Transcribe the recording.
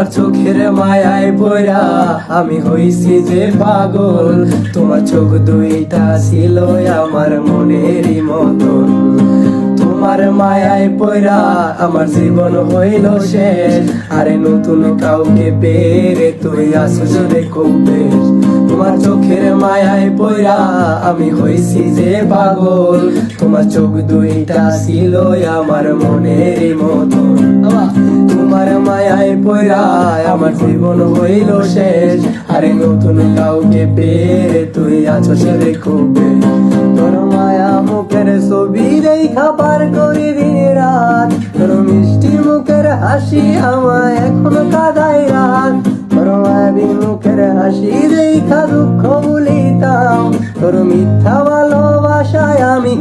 তোমার চোখের মায়ায় পড়া আমি হইছি যে পাগল। তোমার চোখ দুইটা ছিল আমার মনেরই মতন। তোমার মায়ায় পড়া আমার জীবন হইল শেষ। আরে নতুন কাউকে পেরে তুই আসছ রে খুব বেশ। তোমার চোখের মায়ায় পড়া আমি হইছি যে পাগল। তোমার চোখ দুইটা ছিল আমার মনেরই মতন। তোমার মায়ায় পড়া আমার জীবন হইল শেষ। আরে নতুন কাউকে পেয়ে তুই আছো রে খুব বেশ। তোর মায়া মুখের ছবি দেখা পার করি দিন রাত। তোর মিষ্টি মুখের হাসি আমায় এখনো কাঁদায় রাত। তোর মায়াবী মুখের হাসি দেখা দুঃখ ভুলিতাম। তোর মিথ্যা ভালোবাসায় আমি